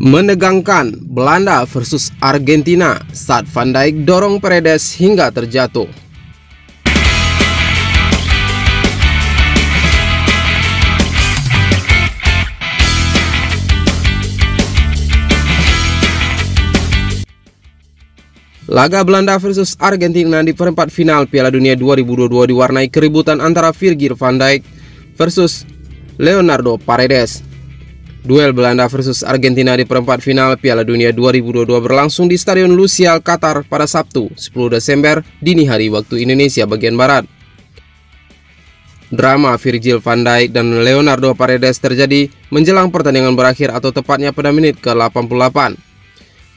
Menegangkan Belanda versus Argentina saat Van Dijk dorong Paredes hingga terjatuh. Laga Belanda versus Argentina di perempat final Piala Dunia 2022 diwarnai keributan antara Virgil van Dijk versus Leonardo Paredes. Duel Belanda versus Argentina di perempat final Piala Dunia 2022 berlangsung di Stadion Lusail, Qatar pada Sabtu, 10 Desember dini hari waktu Indonesia bagian Barat. Drama Virgil van Dijk dan Leonardo Paredes terjadi menjelang pertandingan berakhir atau tepatnya pada menit ke-88.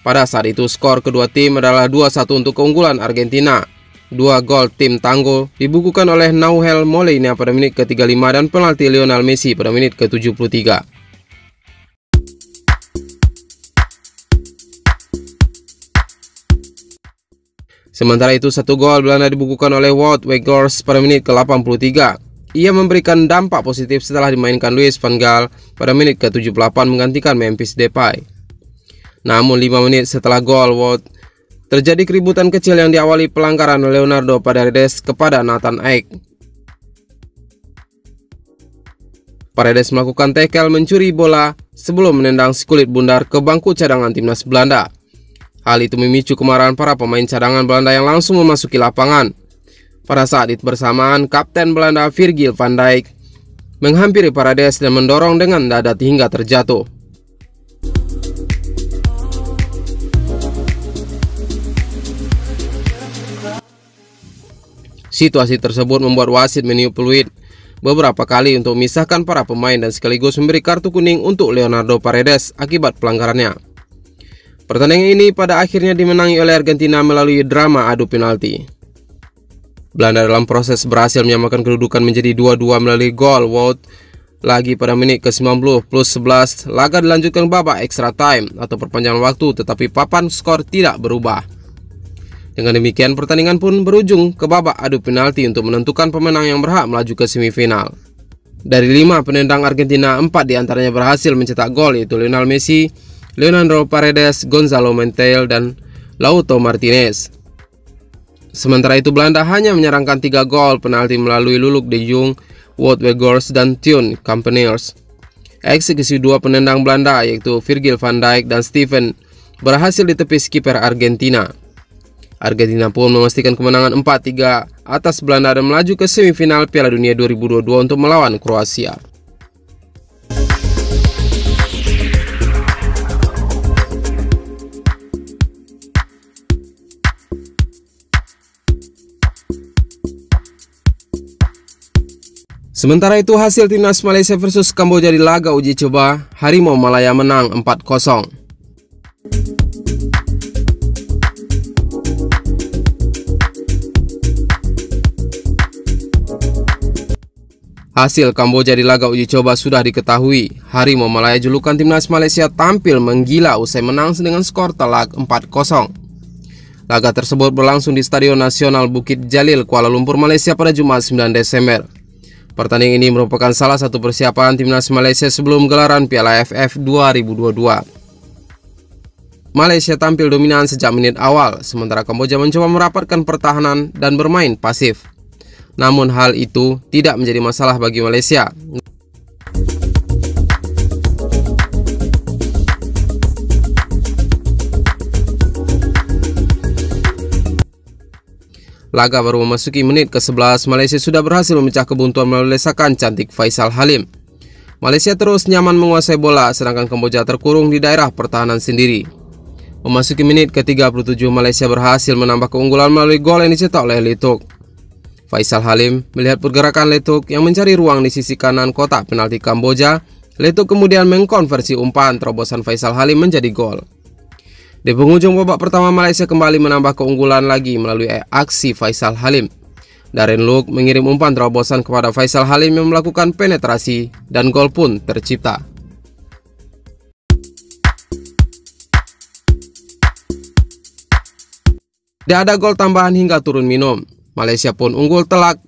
Pada saat itu skor kedua tim adalah 2-1 untuk keunggulan Argentina. Dua gol tim tangguh dibukukan oleh Nahuel Molina pada menit ke-35 dan penalti Lionel Messi pada menit ke-73. Sementara itu satu gol Belanda dibukukan oleh Wout Weghorst pada menit ke-83. Ia memberikan dampak positif setelah dimainkan Louis van Gaal pada menit ke-78 menggantikan Memphis Depay. Namun 5 menit setelah gol Wout, terjadi keributan kecil yang diawali pelanggaran Leonardo Paredes kepada Nathan Ake. Paredes melakukan tackle mencuri bola sebelum menendang si kulit bundar ke bangku cadangan timnas Belanda. Hal itu memicu kemarahan para pemain cadangan Belanda yang langsung memasuki lapangan. Pada saat itu bersamaan, Kapten Belanda Virgil van Dijk menghampiri Paredes dan mendorong dengan dadat hingga terjatuh. Situasi tersebut membuat wasit meniup peluit beberapa kali untuk memisahkan para pemain dan sekaligus memberi kartu kuning untuk Leonardo Paredes akibat pelanggarannya. Pertandingan ini pada akhirnya dimenangi oleh Argentina melalui drama adu penalti. Belanda dalam proses berhasil menyamakan kedudukan menjadi 2-2 melalui gol Wout lagi pada menit ke-90 plus 11. Laga dilanjutkan babak extra time atau perpanjangan waktu, tetapi papan skor tidak berubah. Dengan demikian pertandingan pun berujung ke babak adu penalti untuk menentukan pemenang yang berhak melaju ke semifinal. Dari 5 penendang Argentina, 4 diantaranya berhasil mencetak gol, yaitu Lionel Messi, Leonardo Paredes, Gonzalo Montiel, dan Lautaro Martinez. Sementara itu Belanda hanya menyerangkan 3 gol penalti melalui Luuk de Jong, Wout Weghorst, dan Teun Kampeniers. Eksekusi 2 penendang Belanda yaitu Virgil van Dijk dan Steven berhasil ditepis kiper Argentina. Argentina pun memastikan kemenangan 4-3 atas Belanda dan melaju ke semifinal Piala Dunia 2022 untuk melawan Kroasia. Sementara itu hasil timnas Malaysia versus Kamboja di laga uji coba, Harimau Malaya menang 4-0. Hasil Kamboja di laga uji coba sudah diketahui. Harimau Malaya julukan timnas Malaysia tampil menggila usai menang dengan skor telak 4-0. Laga tersebut berlangsung di Stadion Nasional Bukit Jalil, Kuala Lumpur, Malaysia pada Jumat 9 Desember. Pertandingan ini merupakan salah satu persiapan timnas Malaysia sebelum gelaran Piala AFF 2022. Malaysia tampil dominan sejak menit awal, sementara Kamboja mencoba merapatkan pertahanan dan bermain pasif. Namun hal itu tidak menjadi masalah bagi Malaysia. Laga baru memasuki menit ke-11, Malaysia sudah berhasil memecah kebuntuan melalui lesakan cantik Faisal Halim. Malaysia terus nyaman menguasai bola, sedangkan Kamboja terkurung di daerah pertahanan sendiri. Memasuki menit ke-37, Malaysia berhasil menambah keunggulan melalui gol yang dicetak oleh Letuk. Faisal Halim melihat pergerakan Letuk yang mencari ruang di sisi kanan kotak penalti Kamboja. Letuk kemudian mengkonversi umpan terobosan Faisal Halim menjadi gol. Di penghujung babak pertama, Malaysia kembali menambah keunggulan lagi melalui aksi Faisal Halim. Darren Look mengirim umpan terobosan kepada Faisal Halim yang melakukan penetrasi dan gol pun tercipta. Tidak ada gol tambahan hingga turun minum. Malaysia pun unggul telak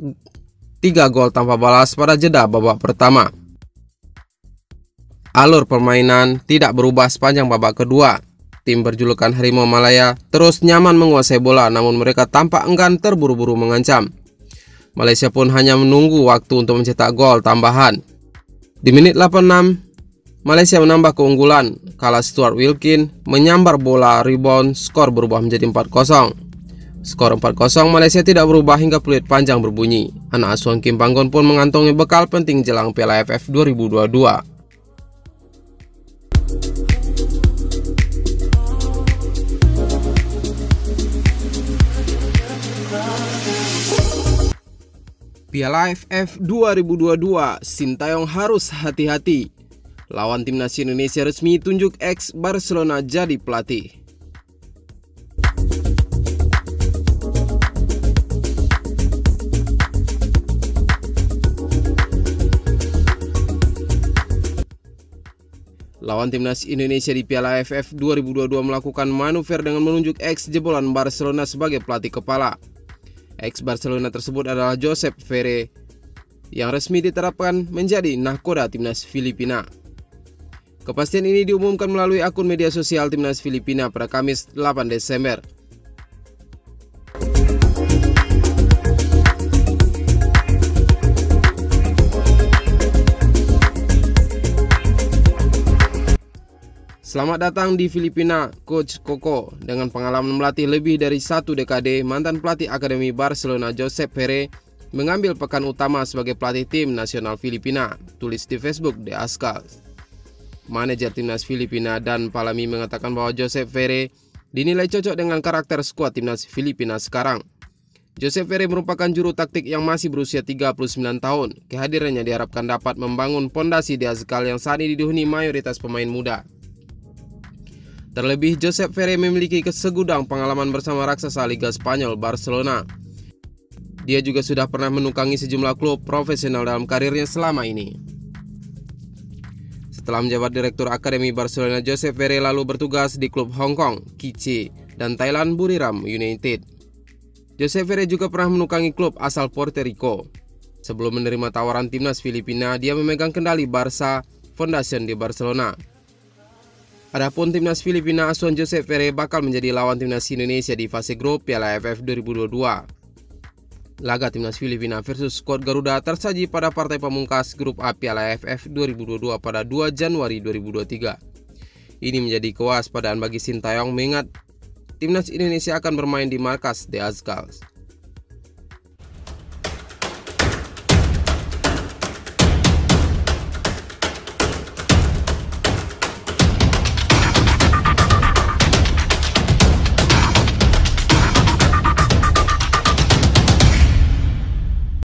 3 gol tanpa balas pada jeda babak pertama. Alur permainan tidak berubah sepanjang babak kedua. Tim berjulukan Harimau Malaya terus nyaman menguasai bola, namun mereka tampak enggan terburu-buru mengancam. Malaysia pun hanya menunggu waktu untuk mencetak gol tambahan. Di menit 86, Malaysia menambah keunggulan kala Stuart Wilkin menyambar bola rebound, skor berubah menjadi 4-0. Skor 4-0 Malaysia tidak berubah hingga peluit panjang berbunyi. Anak asuhan Kim Panggon pun mengantongi bekal penting jelang Piala AFF 2022. Piala AFF 2022, Sintayong harus hati-hati. Lawan timnas Indonesia resmi tunjuk ex Barcelona jadi pelatih. Lawan timnas Indonesia di Piala AFF 2022 melakukan manuver dengan menunjuk ex jebolan Barcelona sebagai pelatih kepala. Ex Barcelona tersebut adalah Josep Ferrer yang resmi diterapkan menjadi nahkoda timnas Filipina. Kepastian ini diumumkan melalui akun media sosial timnas Filipina pada Kamis 8 Desember. Selamat datang di Filipina, Coach Coco. Dengan pengalaman melatih lebih dari 1 dekade, mantan pelatih Akademi Barcelona Josep Ferrer mengambil pekan utama sebagai pelatih tim nasional Filipina, tulis di Facebook The Ascals. Manajer timnas Filipina Dan Palami mengatakan bahwa Josep Ferrer dinilai cocok dengan karakter skuad timnas Filipina sekarang. Josep Ferrer merupakan juru taktik yang masih berusia 39 tahun. Kehadirannya diharapkan dapat membangun pondasi The Ascals yang saat ini dihuni mayoritas pemain muda. Terlebih, Josep Ferrer memiliki segudang pengalaman bersama raksasa Liga Spanyol Barcelona. Dia juga sudah pernah menukangi sejumlah klub profesional dalam karirnya selama ini. Setelah menjabat Direktur Akademi Barcelona, Josep Ferrer lalu bertugas di klub Hong Kong, Kiche, dan Thailand Buriram United. Josep Ferrer juga pernah menukangi klub asal Puerto Rico. Sebelum menerima tawaran timnas Filipina, dia memegang kendali Barca Foundation di Barcelona. Adapun timnas Filipina asuhan Josep Ferrer bakal menjadi lawan timnas Indonesia di fase grup Piala AFF 2022. Laga timnas Filipina versus skuad Garuda tersaji pada partai pemungkas grup A Piala AFF 2022 pada 2 Januari 2023. Ini menjadi kewaspadaan bagi Sintayong mengingat timnas Indonesia akan bermain di markas The Ascals.